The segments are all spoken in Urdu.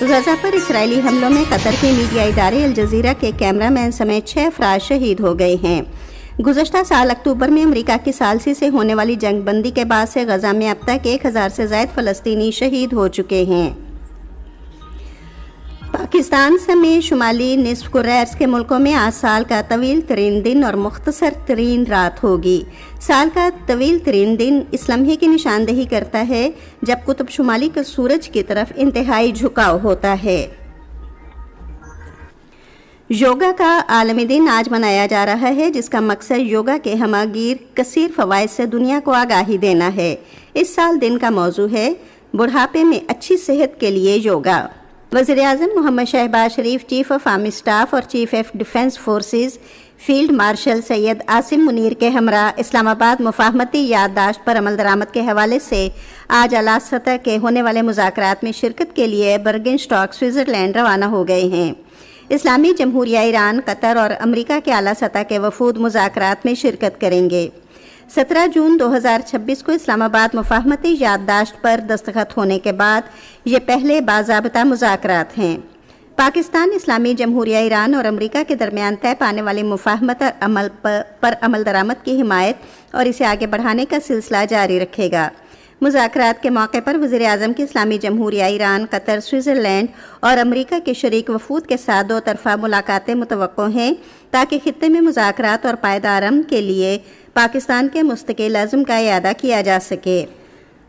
غزہ پر اسرائیلی حملوں میں قطر کے میڈیا ادارے الجزیرہ کے کیمرہ مین سمیت 6 افراد شہید ہو گئے ہیں۔ گزشتہ سال اکتوبر میں امریکہ کی ثالثی سے ہونے والی جنگ بندی کے بعد سے غزہ میں اب تک 1000 سے زائد فلسطینی شہید ہو چکے ہیں۔ پاکستان سمیت شمالی نصف کرہ ارض کے ملکوں میں آج سال کا طویل ترین دن اور مختصر ترین رات ہوگی۔ سال کا طویل ترین دن اس لمحے کی نشاندہی کرتا ہے جب قطب شمالی کا سورج کی طرف انتہائی جھکاؤ ہوتا ہے۔ یوگا کا عالمی دن آج منایا جا رہا ہے، جس کا مقصد یوگا کے ہمہ گیر کثیر فوائد سے دنیا کو آگاہی دینا ہے۔ اس سال دن کا موضوع ہے بڑھاپے میں اچھی صحت کے لیے یوگا۔ وزیراعظم Muhammad Shehbaz Sharif, chief of army staff اور chief of defence forces field marshal Syed Asim Munir کے ہمراہ اسلام آباد مفاہمتی یادداشت پر عمل درآمد کے حوالے سے آج اعلیٰ سطح کے ہونے والے مذاکرات میں شرکت کے لیے برگنسٹاک سوئٹزرلینڈ روانہ ہو گئے ہیں۔ اسلامی جمہوریہ ایران، قطر اور امریکہ کے اعلیٰ سطح کے وفود مذاکرات میں شرکت کریں گے۔ 17 جون 2026 کو اسلام آباد مفاہمتی یادداشت پر دستخط ہونے کے بعد یہ پہلے باضابطہ مذاکرات ہیں۔ پاکستان اسلامی جمہوریہ ایران اور امریکہ کے درمیان طے پانے والی مفاہمت پر عمل درآمد کی حمایت اور اسے آگے بڑھانے کا سلسلہ جاری رکھے گا۔ مذاکرات کے موقع پر وزیر اعظم کی اسلامی جمہوریہ ایران، قطر، سوئٹزرلینڈ اور امریکہ کے شریک وفود کے ساتھ 2 طرفہ ملاقاتیں متوقع ہیں تاکہ خطے میں مذاکرات اور پائیدار امن کے لیے پاکستان کے مستقل عزم کا اعادہ کیا جا سکے۔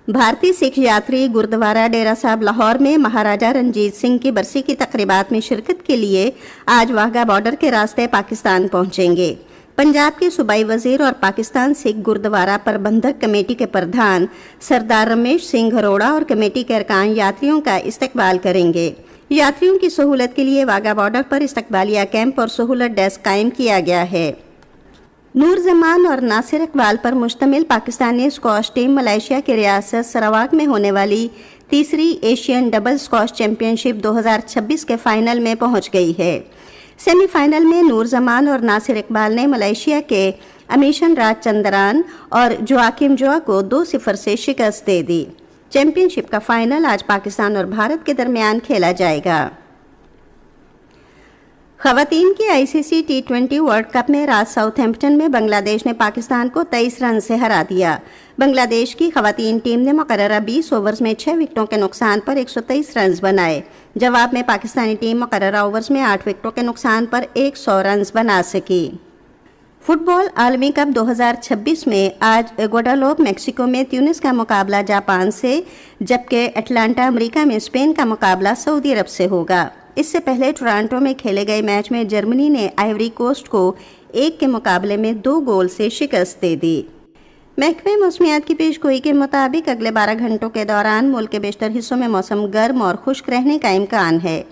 بھارتی سکھ یاتری گردوارہ ڈیرہ صاحب لاہور میں مہاراجہ رنجیت سنگھ کی برسی کی تقریبات میں شرکت کے لیے آج واہگہ بارڈر کے راستے پاکستان پہنچیں گے۔ پنجاب کے صوبائی وزیر اور پاکستان سکھ گردوارہ پربندھک کمیٹی کے پردھان سردار رمیش سنگھ اروڑہ اور کمیٹی کے ارکان یاتریوں کا استقبال کریں گے۔ یاتریوں کی سہولت کے لیے واہگہ بارڈر پر استقبالیہ کیمپ اور سہولت ڈیسک قائم کیا گیا ہے۔ نور زمان اور ناصر اقبال پر مشتمل پاکستانی اسکواش ٹیم ملائیشیا کی ریاست سراواک میں ہونے والی تیسری ایشین ڈبل اسکواش چیمپئن شپ 2026 کے فائنل میں پہنچ گئی ہے۔ سیمی فائنل میں نور زمان اور ناصر اقبال نے ملائیشیا کے امیشن راج چندران اور جواکم جوا کو 2-0 سے شکست دے دی۔ چیمپئن شپ کا فائنل آج پاکستان اور بھارت کے درمیان کھیلا جائے گا۔ خواتین کی ICC T20 ورلڈ کپ میں رات ساؤتھ ہیمپٹن میں بنگلہ دیش نے پاکستان کو 23 رن سے ہرا دیا۔ بنگلہ دیش کی خواتین ٹیم نے مقررہ 20 اوورز میں 6 وکٹوں کے نقصان پر 123 رنز بنائے۔ جواب میں پاکستانی ٹیم مقررہ اوورز میں 8 وکٹوں کے نقصان پر 100 رنز بنا سکی۔ فٹ بال عالمی کپ 2026 میں آج گواڈالوپ میکسیکو میں تیونس کا مقابلہ جاپان سے، جبکہ اٹلانٹا امریکہ میں اسپین کا مقابلہ سعودی عرب سے ہوگا۔ اس سے پہلے ٹورانٹو میں کھیلے گئے میچ میں جرمنی نے آئیوری کوسٹ کو 1 کے مقابلے میں 2 گول سے شکست دے دی۔ محکمہ موسمیات کی پیش گوئی کے مطابق اگلے 12 گھنٹوں کے دوران ملک کے بیشتر حصوں میں موسم گرم اور خشک رہنے کا امکان ہے،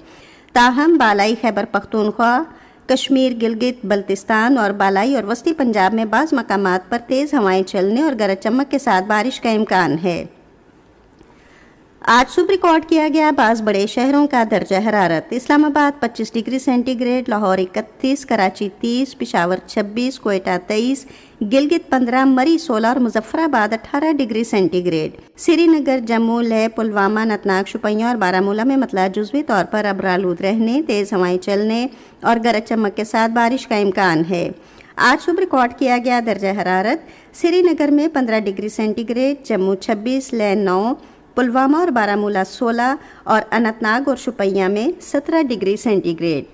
تاہم بالائی خیبر پختونخوا، کشمیر، گلگت بلتستان اور بالائی اور وسطی پنجاب میں بعض مقامات پر تیز ہوائیں چلنے اور گرج چمک کے ساتھ بارش کا امکان ہے۔ آج صبح ریکارڈ کیا گیا بعض بڑے شہروں کا درجہ حرارت: Islamabad 25 degree centigrade, Lahore 31، Karachi 30، Peshawar 26، Quetta 23، Gilgit 15، Murree 16 اور Muzaffarabad 18 degree centigrade. Srinagar, Jammu, Leh, Pulwama, Anantnag, Shopian اور بارہمولہ میں مطلع جزوی طور پر ابرآلود رہنے، تیز ہوائیں چلنے اور گرج چمک کے ساتھ بارش کا امکان ہے۔ آج صبح ریکارڈ کیا گیا درجہ حرارت: سری نگر میں 15 degree centigrade, Jammu 26، Leh 9، Pulwama اور بارہمولہ 16 اور اننتناگ اور شوپیاں میں 17 ڈگری سینٹی گریڈ۔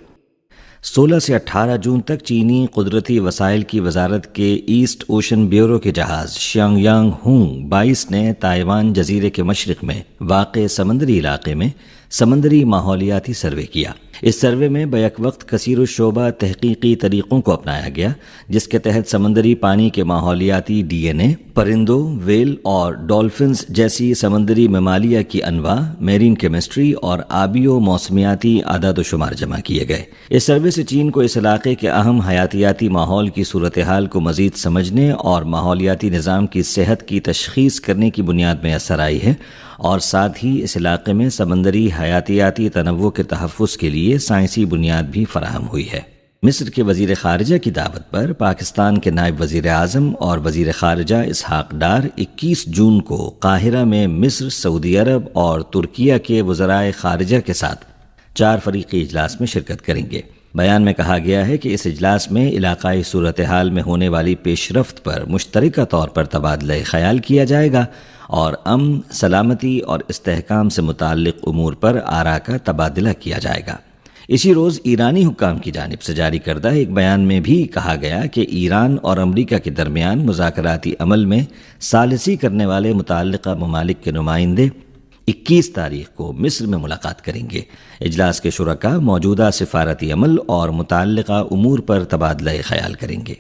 16 سے 18 جون تک چینی قدرتی وسائل کی وزارت کے ایسٹ اوشن بیورو کے جہاز شیانگ یانگ ہونگ 22 نے تائیوان جزیرے کے مشرق میں واقع سمندری علاقے میں سمندری ماحولیاتی سروے کیا۔ اس سروے میں بیک وقت کثیر الشعبہ تحقیقی طریقوں کو اپنایا گیا، جس کے تحت سمندری پانی کے ماحولیاتی DNA، پرندوں، ویل اور ڈولفنز جیسی سمندری ممالیہ کی انواع، میرین کیمسٹری اور آبی و موسمیاتی اعداد و شمار جمع کیے گئے۔ اس سروے سے چین کو اس علاقے کے اہم حیاتیاتی ماحول کی صورتحال کو مزید سمجھنے اور ماحولیاتی نظام کی صحت کی تشخیص کرنے کی بنیاد میسر آئی ہے، اور ساتھ ہی اس علاقے میں سمندری حیاتیاتی تنوع کے تحفظ کے لیے سائنسی بنیاد بھی فراہم ہوئی ہے۔ مصر کے وزیر خارجہ کی دعوت پر پاکستان کے نائب وزیر اعظم اور وزیر خارجہ اسحاق ڈار 21 جون کو قاہرہ میں مصر، سعودی عرب اور ترکیہ کے وزرائے خارجہ کے ساتھ 4 فریقی اجلاس میں شرکت کریں گے۔ بیان میں کہا گیا ہے کہ اس اجلاس میں علاقائی صورتحال میں ہونے والی پیش رفت پر مشترکہ طور پر تبادلہ خیال کیا جائے گا اور امن، سلامتی اور استحکام سے متعلق امور پر آراء کا تبادلہ کیا جائے گا۔ اسی روز ایرانی حکام کی جانب سے جاری کردہ ایک بیان میں بھی کہا گیا کہ ایران اور امریکہ کے درمیان مذاکراتی عمل میں ثالثی کرنے والے متعلقہ ممالک کے نمائندے 21 تاریخ کو مصر میں ملاقات کریں گے۔ اجلاس کے شرکاء موجودہ سفارتی عمل اور متعلقہ امور پر تبادلہ خیال کریں گے۔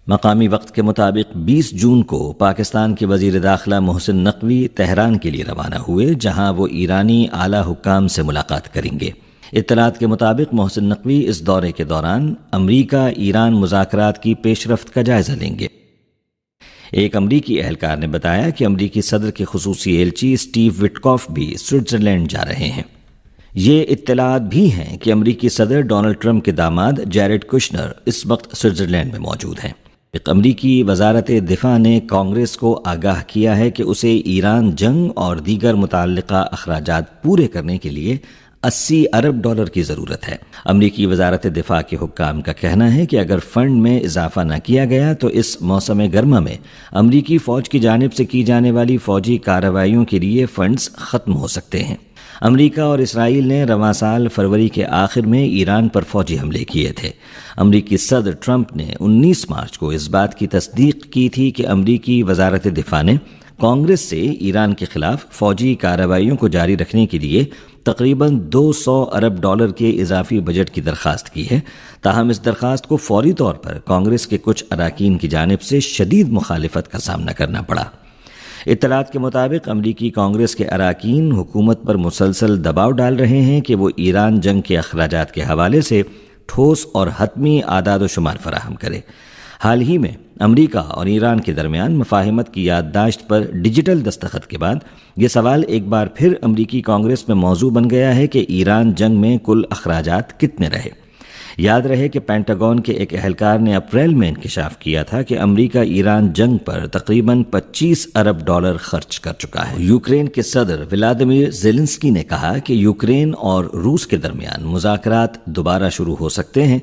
مقامی وقت کے مطابق 20 جون کو پاکستان کے وزیر داخلہ محسن نقوی تہران کے لیے روانہ ہوئے، جہاں وہ ایرانی اعلیٰ حکام سے ملاقات کریں گے۔ اطلاعات کے مطابق محسن نقوی اس دورے کے دوران امریکہ ایران مذاکرات کی پیش رفت کا جائزہ لیں گے۔ ایک امریکی اہلکار نے بتایا کہ امریکی صدر کے خصوصی ایلچی اسٹیو وٹکاف بھی سوئٹزرلینڈ جا رہے ہیں۔ یہ اطلاعات بھی ہیں کہ امریکی صدر ڈونلڈ ٹرمپ کے داماد جیرڈ کشنر اس وقت سوئٹزرلینڈ میں موجود ہیں۔ امریکی وزارت دفاع نے کانگریس کو آگاہ کیا ہے کہ اسے ایران جنگ اور دیگر متعلقہ اخراجات پورے کرنے کے لیے 80 ارب ڈالر کی ضرورت ہے۔ امریکی وزارت دفاع کے حکام کا کہنا ہے کہ اگر فنڈ میں اضافہ نہ کیا گیا تو اس موسم گرما میں امریکی فوج کی جانب سے کی جانے والی فوجی کارروائیوں کے لیے فنڈز ختم ہو سکتے ہیں۔ امریکہ اور اسرائیل نے رواں سال فروری کے آخر میں ایران پر فوجی حملے کیے تھے۔ امریکی صدر ٹرمپ نے 19 مارچ کو اس بات کی تصدیق کی تھی کہ امریکی وزارت دفاع نے کانگریس سے ایران کے خلاف فوجی کارروائیوں کو جاری رکھنے کے لیے تقریباً 200 ارب ڈالر کے اضافی بجٹ کی درخواست کی ہے، تاہم اس درخواست کو فوری طور پر کانگریس کے کچھ اراکین کی جانب سے شدید مخالفت کا سامنا کرنا پڑا۔ اطلاعات کے مطابق امریکی کانگریس کے اراکین حکومت پر مسلسل دباؤ ڈال رہے ہیں کہ وہ ایران جنگ کے اخراجات کے حوالے سے ٹھوس اور حتمی اعداد و شمار فراہم کرے۔ حال ہی میں امریکہ اور ایران کے درمیان مفاہمت کی یادداشت پر ڈیجیٹل دستخط کے بعد یہ سوال ایک بار پھر امریکی کانگریس میں موضوع بن گیا ہے کہ ایران جنگ میں کل اخراجات کتنے رہے۔ یاد رہے کہ پینٹاگون کے ایک اہلکار نے اپریل میں انکشاف کیا تھا کہ امریکہ ایران جنگ پر تقریباً 25 ارب ڈالر خرچ کر چکا ہے۔ یوکرین کے صدر ولادیمیر زیلنسکی نے کہا کہ یوکرین اور روس کے درمیان مذاکرات دوبارہ شروع ہو سکتے ہیں،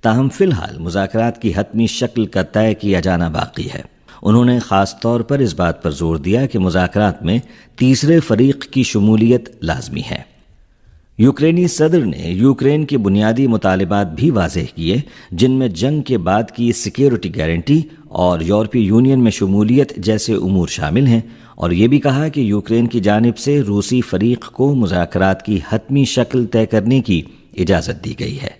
تاہم فی الحال مذاکرات کی حتمی شکل کا طے کیا جانا باقی ہے۔ انہوں نے خاص طور پر اس بات پر زور دیا کہ مذاکرات میں تیسرے فریق کی شمولیت لازمی ہے۔ یوکرینی صدر نے یوکرین کے بنیادی مطالبات بھی واضح کیے، جن میں جنگ کے بعد کی سیکیورٹی گارنٹی اور یورپی یونین میں شمولیت جیسے امور شامل ہیں، اور یہ بھی کہا کہ یوکرین کی جانب سے روسی فریق کو مذاکرات کی حتمی شکل طے کرنے کی اجازت دی گئی ہے۔